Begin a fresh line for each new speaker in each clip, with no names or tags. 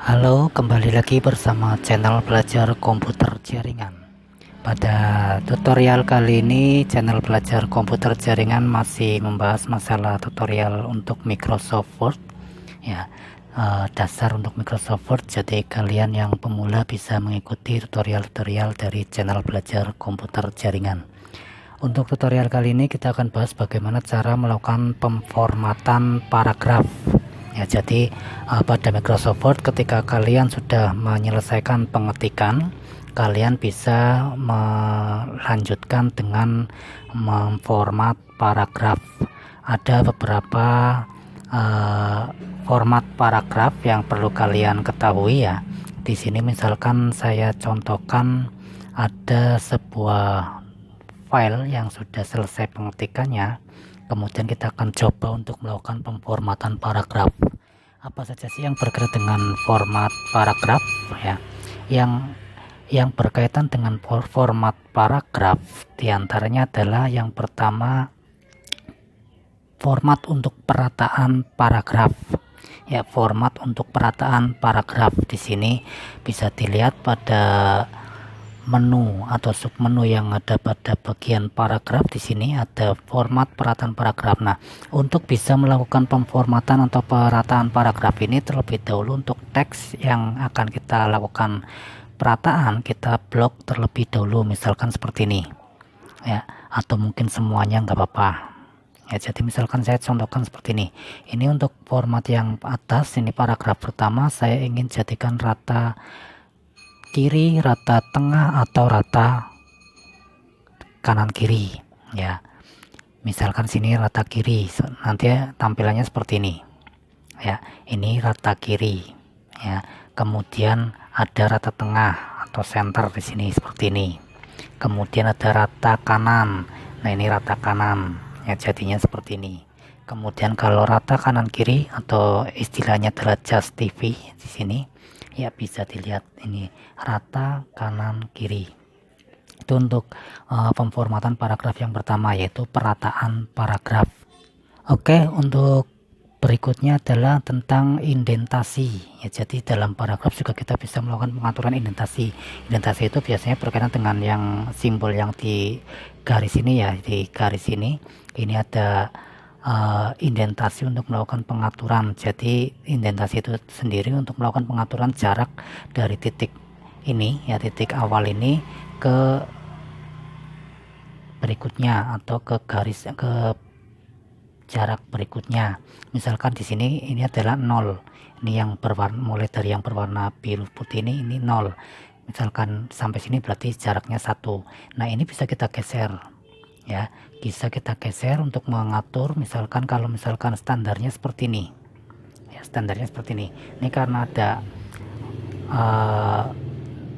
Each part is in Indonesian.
Halo, kembali lagi bersama channel belajar komputer jaringan. Pada tutorial kali ini, channel belajar komputer jaringan masih membahas masalah tutorial untuk Microsoft Word. Ya, dasar untuk Microsoft Word. Jadi kalian yang pemula bisa mengikuti tutorial-tutorial dari channel belajar komputer jaringan. Untuk tutorial kali ini kita akan bahas bagaimana cara melakukan pemformatan paragraf. Ya, jadi pada Microsoft Word ketika kalian sudah menyelesaikan pengetikan, kalian bisa melanjutkan dengan memformat paragraf. Ada beberapa format paragraf yang perlu kalian ketahui ya. Di sini misalkan saya contohkan ada sebuah file yang sudah selesai pengetikannya, kemudian kita akan coba untuk melakukan pemformatan paragraf. Apa saja sih yang berkaitan dengan format paragraf ya? Yang berkaitan dengan format paragraf diantaranya adalah yang pertama, format untuk perataan paragraf. Ya, format untuk perataan paragraf di sini bisa dilihat pada menu atau submenu yang ada pada bagian paragraf. Di sini ada format perataan paragraf. Nah, untuk bisa melakukan pemformatan atau perataan paragraf ini, terlebih dahulu untuk teks yang akan kita lakukan perataan, kita blok terlebih dahulu, misalkan seperti ini ya, atau mungkin semuanya nggak apa-apa ya. Jadi misalkan saya contohkan seperti ini untuk format yang atas, ini paragraf pertama, saya ingin jadikan rata kiri, rata tengah, atau rata kanan kiri ya. Misalkan sini rata kiri, nanti tampilannya seperti ini ya. Ini rata kiri ya. Kemudian ada rata tengah atau center di sini seperti ini. Kemudian ada rata kanan. Nah, ini rata kanan ya, jadinya seperti ini. Kemudian kalau rata kanan kiri atau istilahnya adalah just TV di sini ya, bisa dilihat ini rata kanan kiri. Itu untuk pemformatan paragraf yang pertama, yaitu perataan paragraf. Oke, untuk berikutnya adalah tentang indentasi ya. Jadi dalam paragraf juga kita bisa melakukan pengaturan indentasi. Indentasi itu biasanya berkaitan dengan yang simbol yang di garis ini ya, di garis ini ada indentasi untuk melakukan pengaturan. Jadi indentasi itu sendiri untuk melakukan pengaturan jarak dari titik ini ya, titik awal ini ke berikutnya atau ke garis, ke jarak berikutnya. Misalkan di sini ini adalah 0. Ini yang berwarna, mulai dari yang berwarna biru putih ini 0. Misalkan sampai sini berarti jaraknya 1. Nah, ini bisa kita geser ya, bisa kita geser untuk mengatur. Misalkan kalau misalkan standarnya seperti ini ya, standarnya seperti ini karena ada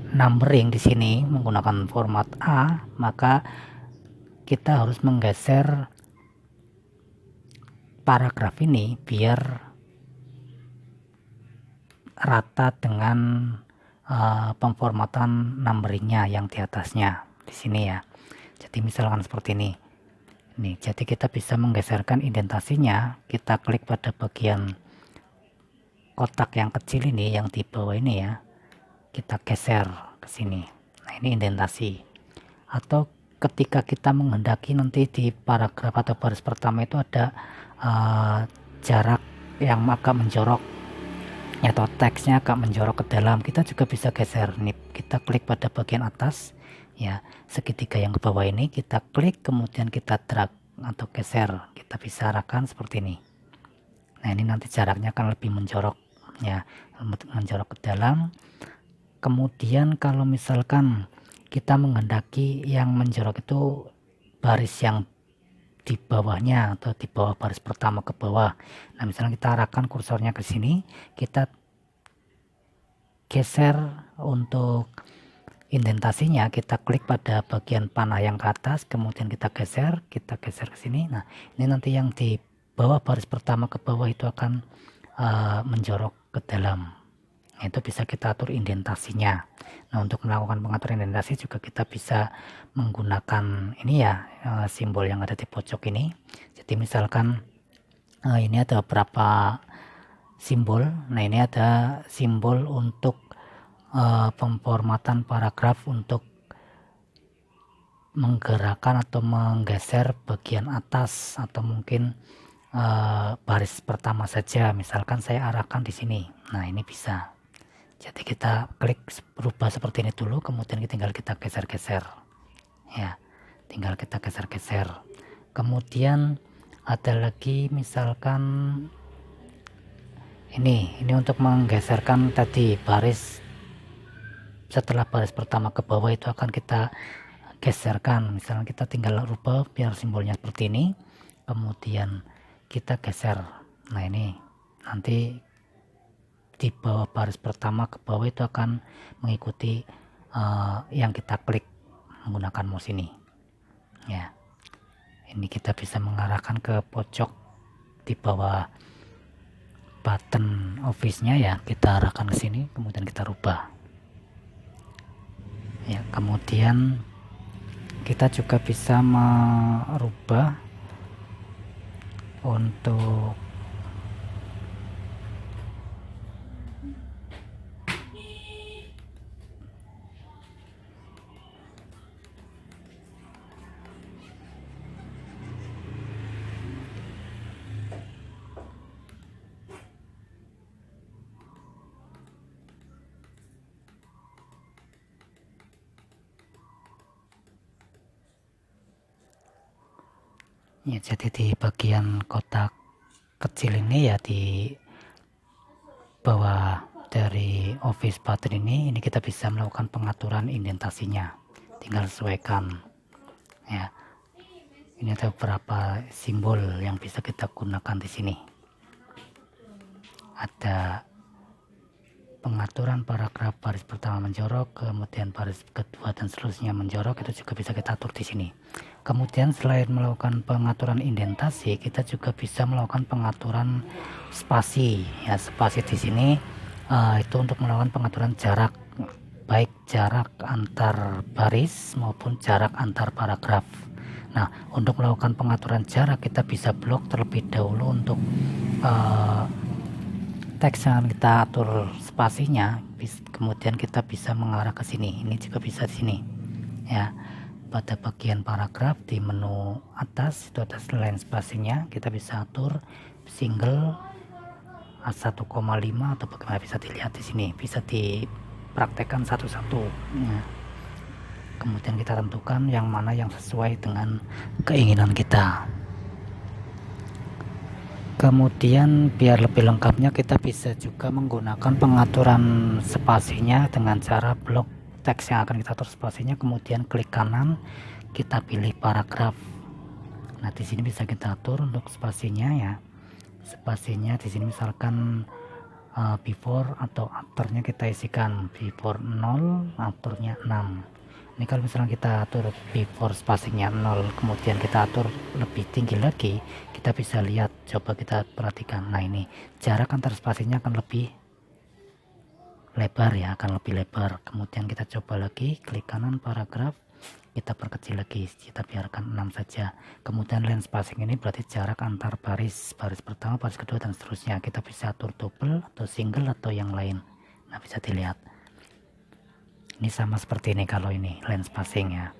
numbering di sini menggunakan format A, maka kita harus menggeser paragraf ini biar rata dengan pemformatan numberingnya yang di atasnya di sini ya. Jadi misalkan seperti ini. Jadi kita bisa menggeserkan indentasinya. Kita klik pada bagian kotak yang kecil ini, yang di bawah ini ya. Kita geser ke sini. Nah, ini indentasi. Atau ketika kita menghendaki nanti di paragraf atau baris pertama itu ada jarak yang agak menjorok atau teksnya agak menjorok ke dalam, kita juga bisa geser. Nih, kita klik pada bagian atas ya, segitiga yang ke bawah ini kita klik, kemudian kita drag atau geser, kita bisa arahkan seperti ini. Nah, ini nanti jaraknya akan lebih menjorok ya, menjorok ke dalam. Kemudian kalau misalkan kita menghendaki yang menjorok itu baris yang di bawahnya atau di bawah baris pertama ke bawah, nah misalnya kita arahkan kursornya ke sini, kita geser untuk indentasinya, kita klik pada bagian panah yang ke atas, kemudian kita geser ke sini. Nah, ini nanti yang di bawah baris pertama ke bawah itu akan menjorok ke dalam. Nah, itu bisa kita atur indentasinya. Nah, untuk melakukan pengaturan indentasi juga kita bisa menggunakan ini ya, simbol yang ada di pojok ini. Jadi misalkan ini ada beberapa simbol. Nah, ini ada simbol untuk pemformatan paragraf untuk menggerakkan atau menggeser bagian atas atau mungkin baris pertama saja. Misalkan saya arahkan di sini. Nah, ini bisa. Jadi kita klik berubah seperti ini dulu, kemudian tinggal kita geser-geser. Ya, tinggal kita geser-geser. Kemudian ada lagi misalkan ini untuk menggeserkan tadi baris. Setelah baris pertama ke bawah itu akan kita geserkan. Misalnya kita tinggal rubah biar simbolnya seperti ini, kemudian kita geser. Nah, ini nanti di bawah baris pertama ke bawah itu akan mengikuti yang kita klik menggunakan mouse ini. Ya, ini kita bisa mengarahkan ke pojok di bawah button office-nya, ya kita arahkan ke sini, kemudian kita rubah. Ya, kemudian kita juga bisa merubah untuk ya, jadi di bagian kotak kecil ini, ya di bawah dari office button ini kita bisa melakukan pengaturan indentasinya, tinggal sesuaikan. Ya, ini ada beberapa simbol yang bisa kita gunakan di sini. Ada pengaturan paragraf baris pertama menjorok, kemudian baris kedua dan seterusnya menjorok, itu juga bisa kita atur di sini. Kemudian selain melakukan pengaturan indentasi, kita juga bisa melakukan pengaturan spasi. Ya, spasi di sini itu untuk melakukan pengaturan jarak, baik jarak antar baris maupun jarak antar paragraf. Nah, untuk melakukan pengaturan jarak kita bisa blok terlebih dahulu untuk teks yang kita atur spasinya, kemudian kita bisa mengarah ke sini. Ini juga bisa di sini. Ya, pada bagian paragraf di menu atas itu ada line spasinya, kita bisa atur single 1,5 atau bagaimana, bisa dilihat di sini, bisa dipraktekkan satu-satu. Ya. Kemudian kita tentukan yang mana yang sesuai dengan keinginan kita. Kemudian biar lebih lengkapnya kita bisa juga menggunakan pengaturan spasinya dengan cara blok teks yang akan kita atur spasinya, kemudian klik kanan, kita pilih paragraf. Nah, di sini bisa kita atur untuk spasinya, ya. Spasinya di sini misalkan before atau afternya kita isikan before 0, afternya 6. Ini kalau misalnya kita atur before spacingnya 0, kemudian kita atur lebih tinggi lagi, kita bisa lihat, coba kita perhatikan. Nah, ini jarak antar spasinya akan lebih lebar, ya, akan lebih lebar. Kemudian kita coba lagi, klik kanan paragraf, kita perkecil lagi, kita biarkan 6 saja. Kemudian line spacing ini berarti jarak antar baris pertama, baris kedua dan seterusnya. Kita bisa atur double atau single atau yang lain. Nah, bisa dilihat. Ini sama seperti ini kalau ini line spacing, ya.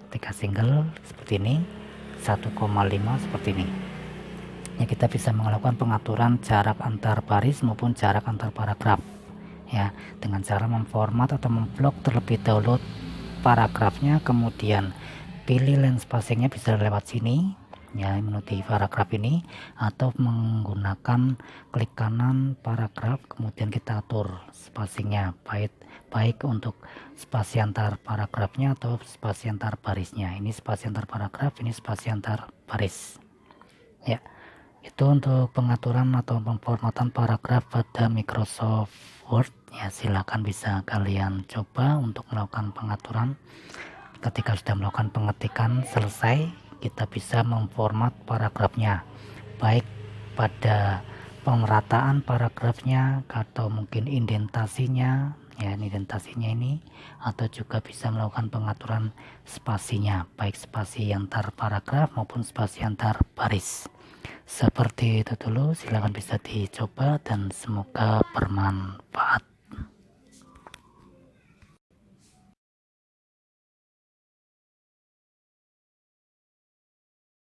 Ketika single seperti ini, 1,5 seperti ini. Ya, kita bisa melakukan pengaturan jarak antar baris maupun jarak antar paragraf, ya, dengan cara memformat atau memblok terlebih dahulu paragrafnya, kemudian pilih line spacingnya bisa lewat sini, ya, menu di paragraf ini, atau menggunakan klik kanan paragraf, kemudian kita atur spacingnya baik untuk spasi antar paragrafnya atau spasi antar barisnya. Ini spasi antar paragraf, ini spasi antar baris. Ya, itu untuk pengaturan atau pemformatan paragraf pada Microsoft Word. Ya, silakan bisa kalian coba untuk melakukan pengaturan. Ketika sudah melakukan pengetikan selesai, kita bisa memformat paragrafnya, baik pada pemerataan paragrafnya atau mungkin indentasinya, ya, indentasinya ini, atau juga bisa melakukan pengaturan spasinya, baik spasi antar paragraf maupun spasi antar baris. Seperti itu dulu, silahkan bisa dicoba dan semoga bermanfaat.